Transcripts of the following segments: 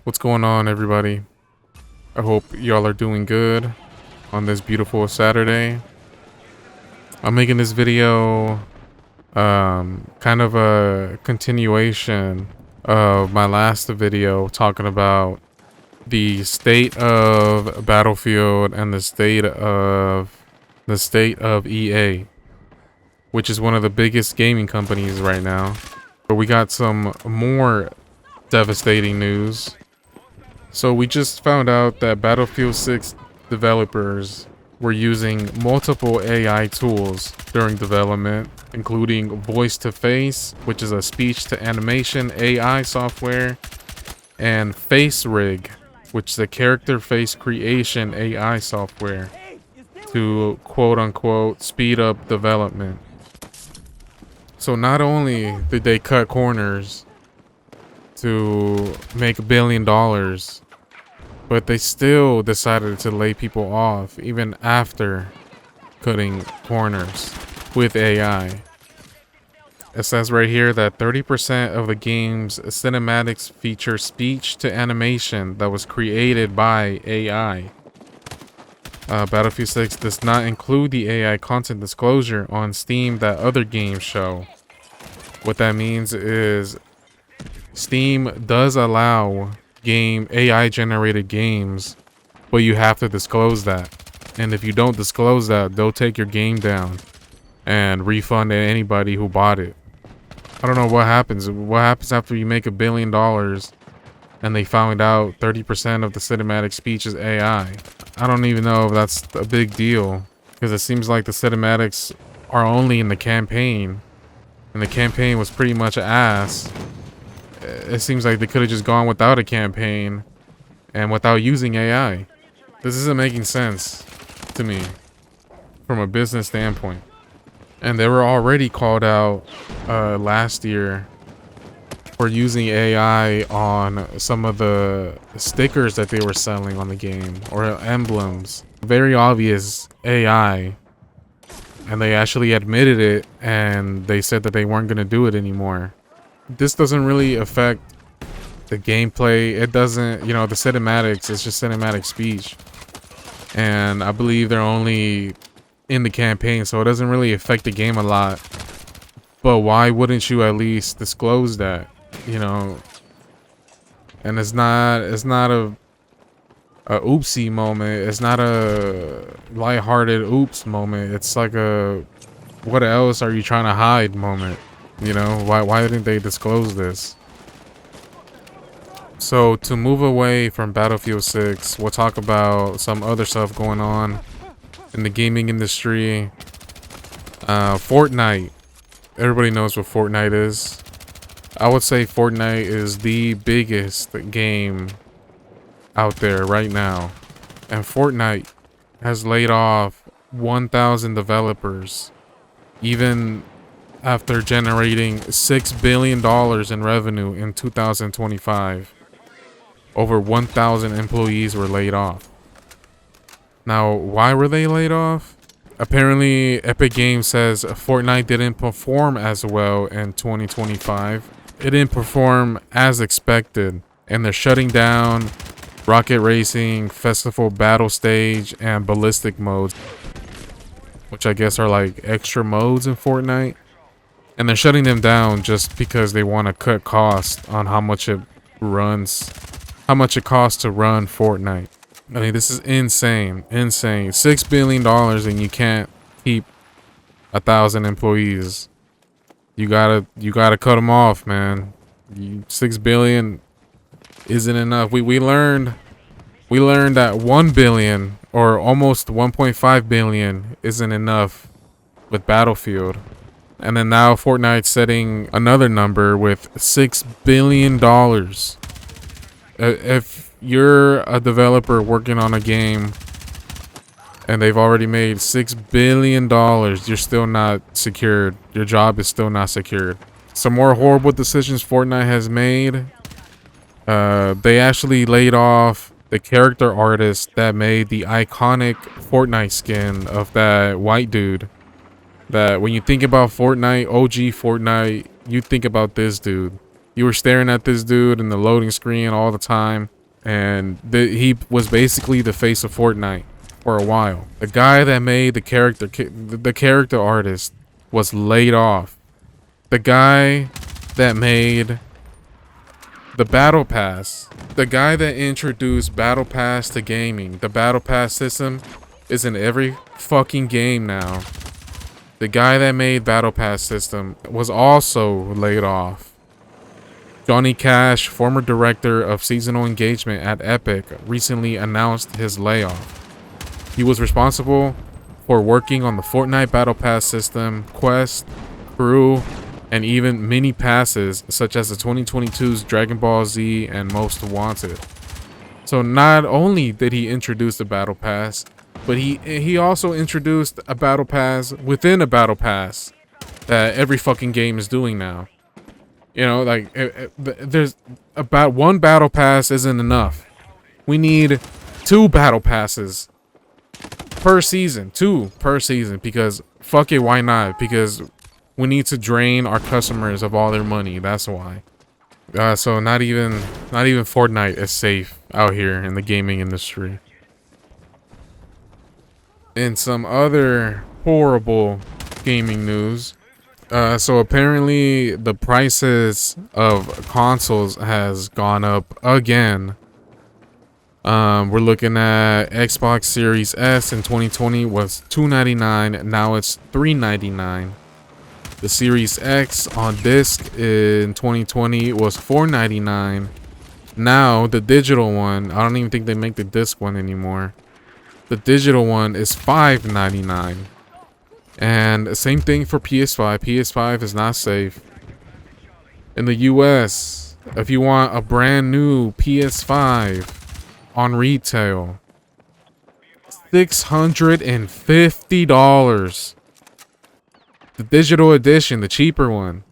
What's going on, everybody? I hope y'all are doing good on this beautiful Saturday. I'm making this video kind of a continuation of my last video talking about the state of Battlefield and the state of EA, which is one of the biggest gaming companies right now. But we got some more devastating news. So we just found out that Battlefield 6 developers were using multiple AI tools during development, including voice-to-face, which is a speech-to-animation AI software, and FaceRig, which is a character face creation AI software to quote-unquote speed up development. So not only did they cut corners to make $1 billion, but they still decided to lay people off even after cutting corners with AI. It says right here that 30% of the game's cinematics feature speech to animation that was created by AI. Battlefield 6 does not include the AI content disclosure on Steam that other games show. What that means is Steam does allow AI generated games, but you have to disclose that. And if you don't disclose that, they'll take your game down and refund anybody who bought it. I don't know what happens. What happens after you make $1 billion and they found out 30% of the cinematic speech is AI? I don't even know if that's a big deal, because it seems like the cinematics are only in the campaign, and the campaign was pretty much ass. It seems like they could have just gone without a campaign and without using AI. This isn't making sense to me from a business standpoint. And they were already called out last year for using AI on some of the stickers that they were selling on the game, or emblems. Very obvious AI. And they actually admitted it, and they said that they weren't going to do it anymore. This doesn't really affect the gameplay. It doesn't, the cinematics, it's just cinematic speech. And I believe they're only in the campaign, so it doesn't really affect the game a lot. But why wouldn't you at least disclose that, And it's not a oopsie moment. It's not a lighthearted oops moment. It's like a what else are you trying to hide moment. Why didn't they disclose this? So to move away from Battlefield 6, we'll talk about some other stuff going on in the gaming industry. Fortnite. Everybody knows what Fortnite is. I would say Fortnite is the biggest game out there right now. And Fortnite has laid off 1,000 developers, even after generating $6 billion in revenue in 2025. Over 1,000 employees were laid off. Now, why were they laid off? Apparently, Epic Games says Fortnite didn't perform as well in 2025. It didn't perform as expected, and they're shutting down Rocket Racing, Festival Battle Stage, and Ballistic modes, which I guess are like extra modes in Fortnite. And they're shutting them down just because they want to cut costs on how much it costs to run Fortnite. I mean, this is insane. $6 billion and you can't keep 1,000 employees. You gotta cut them off, man. $6 billion isn't enough. We learned that 1 billion or almost 1.5 billion isn't enough with Battlefield. And then now Fortnite's setting another number with $6 billion. If you're a developer working on a game and they've already made $6 billion, you're still not secured. Your job is still not secured. Some more horrible decisions Fortnite has made. They actually laid off the character artist that made the iconic Fortnite skin of that white dude. That when you think about Fortnite, OG Fortnite, you think about this dude. You were staring at this dude in the loading screen all the time. and he was basically the face of Fortnite for a while. The guy that made the character artist was laid off. The guy that made the Battle Pass, the guy that introduced Battle Pass to gaming, the Battle Pass system is in every fucking game now. The guy that made Battle Pass system was also laid off. Johnny Cash, former director of seasonal engagement at Epic, recently announced his layoff. He was responsible for working on the Fortnite Battle Pass system, quest, crew, and even mini passes such as the 2022's Dragon Ball Z and Most Wanted. So not only did he introduce the Battle Pass, but he also introduced a Battle Pass within a Battle Pass that every fucking game is doing now. You know, like, there's about one Battle Pass isn't enough. We need 2 Battle Passes per season. 2 per season, because fuck it, why not? Because we need to drain our customers of all their money. That's why. So not even Fortnite is safe out here in the gaming industry. In some other horrible gaming news, so apparently the prices of consoles has gone up again. We're looking at Xbox Series S in 2020 was $299, now it's $399. The Series X on disc in 2020 was $499. Now the digital one, I don't even think they make the disc one anymore. The digital one is $599. And same thing for PS5. PS5 is not safe. In the US, if you want a brand new PS5 on retail, $650. The digital edition, the cheaper one,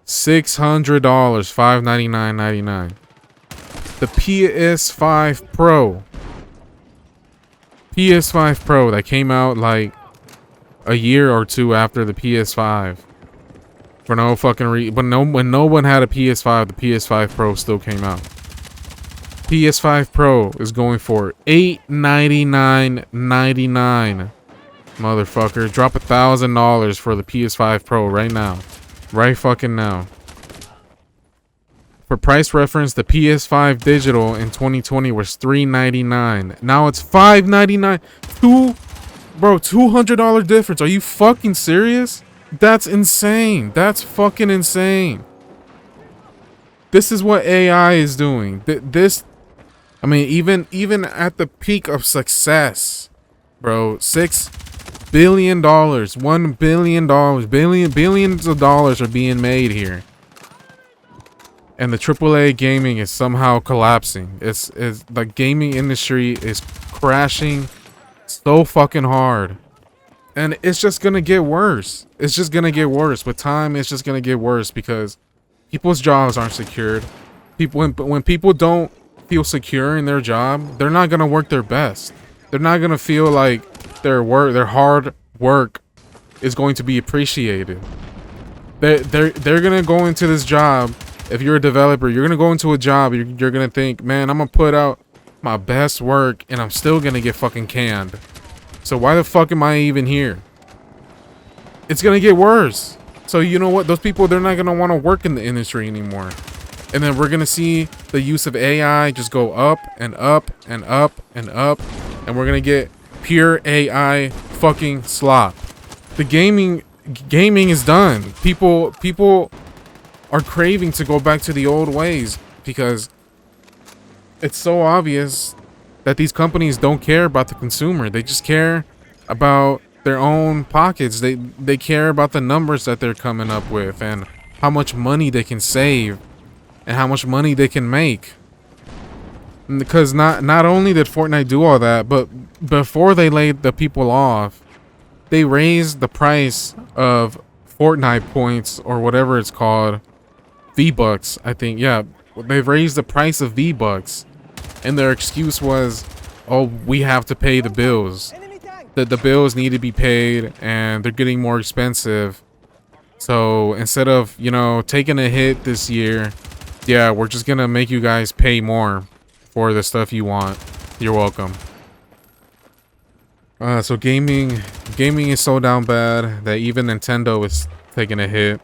$600, $599.99. The PS5 Pro that came out like a year or 2 after the PS5, for no fucking reason. But when no one had a PS5, the PS5 Pro still came out. PS5 Pro is going for $899.99. Motherfucker, drop $1,000 for the PS5 Pro right now. Right fucking now. For price reference, the PS5 digital in 2020 was $399. Now it's $599. $200 difference. Are you fucking serious? That's insane. That's fucking insane. This is what AI is doing. I mean, even at the peak of success, bro, $6 billion, $1 billion, billions of dollars are being made here. And the AAA gaming is somehow collapsing. It's the gaming industry is crashing so fucking hard. And it's just gonna get worse. It's just gonna get worse. With time, it's just gonna get worse because people's jobs aren't secured. When people don't feel secure in their job, they're not gonna work their best. They're not gonna feel like their hard work is going to be appreciated. They're gonna go into this job. If you're a developer, you're gonna go into a job. You're gonna think, man, I'm gonna put out my best work, and I'm still gonna get fucking canned. So why the fuck am I even here? It's gonna get worse. So you know what? Those people, they're not gonna want to work in the industry anymore. And then we're gonna see the use of AI just go up and up and up and up, and we're gonna get pure AI fucking slop. The gaming is done. People are craving to go back to the old ways because it's so obvious that these companies don't care about the consumer. They just care about their own pockets. They care about the numbers that they're coming up with and how much money they can save and how much money they can make. Because not only did Fortnite do all that, but before they laid the people off, they raised the price of Fortnite points, or whatever it's called, V-Bucks, I think. Yeah, they've raised the price of V-Bucks, and their excuse was, oh, we have to pay the bills. The bills need to be paid, and they're getting more expensive. So instead of, you know, taking a hit this year, yeah, we're just gonna make you guys pay more for the stuff you want. You're welcome. So gaming is so down bad that even Nintendo is taking a hit.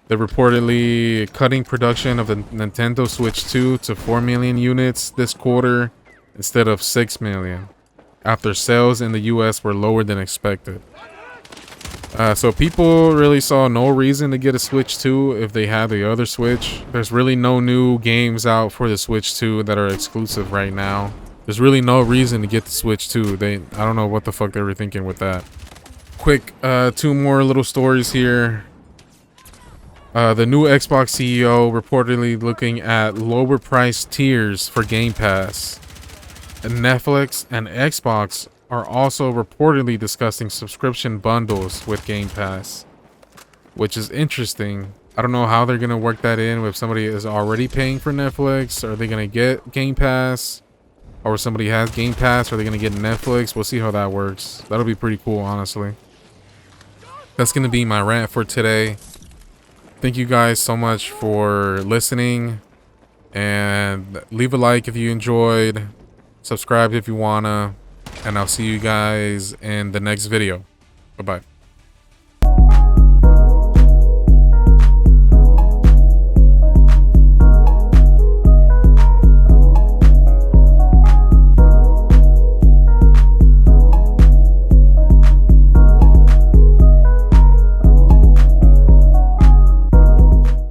They're reportedly cutting production of the Nintendo Switch 2 to 4 million units this quarter instead of 6 million, after sales in the US were lower than expected. So people really saw no reason to get a Switch 2 if they had the other Switch. There's really no new games out for the Switch 2 that are exclusive right now. There's really no reason to get the Switch 2. I don't know what the fuck they were thinking with that. Quick, 2 more little stories here. The new Xbox CEO reportedly looking at lower price tiers for Game Pass. And Netflix and Xbox are also reportedly discussing subscription bundles with Game Pass, which is interesting. I don't know how they're going to work that in. If somebody is already paying for Netflix, are they going to get Game Pass? Or if somebody has Game Pass, are they going to get Netflix? We'll see how that works. That'll be pretty cool, honestly. That's going to be my rant for today. Thank you guys so much for listening. And leave a like if you enjoyed. Subscribe if you wanna. And I'll see you guys in the next video. Bye-bye.